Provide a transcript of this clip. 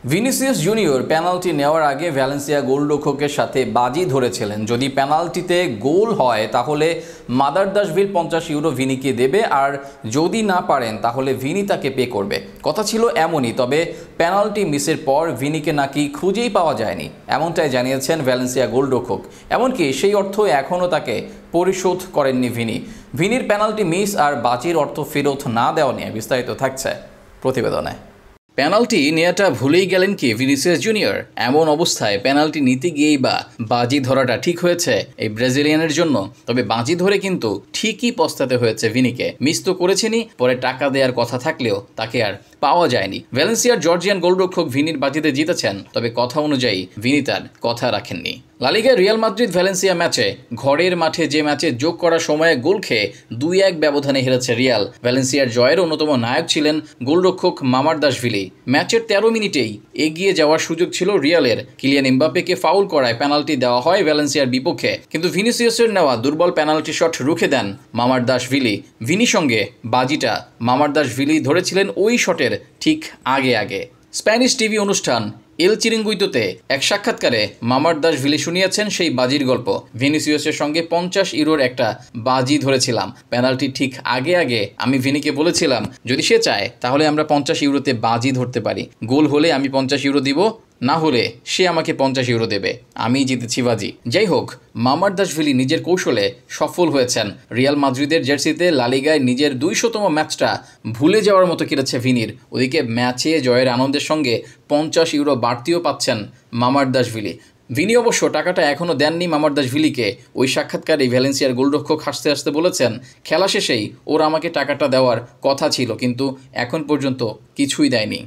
Vinicius junior penalty নেওয়ার আগে Valencia গোলরক্ষকের সাথে বাজি ধরেছিলেন, যদি পেনাল্টিতে গোল হয় তাহলে মাদারদাশভিল 50 ইউরো ভিনিকে দেবে, আর যদি না পারেন তাহলে ভিনি তাকে পে করবে। কথা ছিল এমনই, তবে পেনাল্টি মিসের পর ভিনিকে নাকি খুঁজেই পাওয়া যায়নি, এমনটাই জানিয়েছেন ভ্যালেন্সিয়া গোলরক্ষক। এমনকি সেই অর্থ এখনও তাকে পরিশোধ করেননি ভিনি। ভিনির পেনাল্টি মিস আর বাজির অর্থ ফেরত না দেওয়া নিয়ে বিস্তারিত থাকছে প্রতিবেদনে। পেনাল্টি নেওয়াটা ভুলেই গেলেন কি ভিনিসিয়াস জুনিয়র? এমন অবস্থায় পেনাল্টি নিতে গিয়েই বা বাজি ধরাটা ঠিক হয়েছে এই ব্রাজিলিয়ানের জন্য? তবে বাজি ধরে কিন্তু ঠিকই পস্তাতে হয়েছে ভিনিকে। মিস তো করেছেনই, পরে টাকা দেওয়ার কথা থাকলেও তাকে আর পাওয়া যায়নি। ভ্যালেন্সিয়ার জর্জিয়ান গোলরক্ষক ভিনির বাজিতে জিতেছেন, তবে কথা অনুযায়ী ভিনি তার কথা রাখেননি। লা লিগায় রিয়াল মাদ্রিদ ভ্যালেন্সিয়া ম্যাচে ঘরের মাঠে যে ম্যাচে যোগ করার সময়ে গোল খেয়ে 2-1 ব্যবধানে হেরেছে রিয়াল। ভ্যালেন্সিয়ার জয়ের অন্যতম নায়ক ছিলেন গোলরক্ষক মামারদাশভিলি। ম্যাচের 13 মিনিটেই এগিয়ে যাওয়ার সুযোগ ছিল রিয়ালের। কিলিয়ান এমবাপ্পেকে ফাউল করায় পেনাল্টি দেওয়া হয় ভ্যালেন্সিয়ার বিপক্ষে, কিন্তু ভিনিসিয়াসের নেওয়া দুর্বল পেনাল্টি শট রুখে দেন মামারদাশভিলি। ভিনির সঙ্গে বাজিটা মামারদাশভিলি ধরেছিলেন ওই শটের ঠিক আগে। স্প্যানিশ টিভি অনুষ্ঠান এল চিরিঙ্গুইতোতে এক সাক্ষাৎকারে মামারদাশভিলি শুনিয়েছেন সেই বাজির গল্প। ভিনিসিয়াসের সঙ্গে 50 ইউরোর একটা বাজি ধরেছিলাম। পেনাল্টি ঠিক আগে আমি ভিনিকে বলেছিলাম যদি সে চায় তাহলে আমরা 50 ইউরোতে বাজি ধরতে পারি। গোল হলে আমি 50 ইউরো দিব, না হলে সে আমাকে 50 ইউরো দেবে, আমি জিতেছি বাজি। যাই হোক, মামারদাশভিলি নিজের কৌশলে সফল হয়েছেন। রিয়াল মাদ্রিদের জার্সিতে লা লিগায় নিজের 200তম ম্যাচটা ভুলে যাওয়ার মতো কেটেছে ভিনির। ওদিকে ম্যাচে জয়ের আনন্দের সঙ্গে 50 ইউরো বাড়তিও পাচ্ছেন মামারদাশভিলি। ভিনি অবশ্য টাকাটা এখনও দেননি মামারদাশভিলিকে। ওই সাক্ষাৎকারে ভ্যালেন্সিয়ার গোলরক্ষক হাসতে হাসতে বলেছেন, খেলা শেষেই ওরা আমাকে টাকাটা দেওয়ার কথা ছিল, কিন্তু এখন পর্যন্ত কিছুই দেয়নি।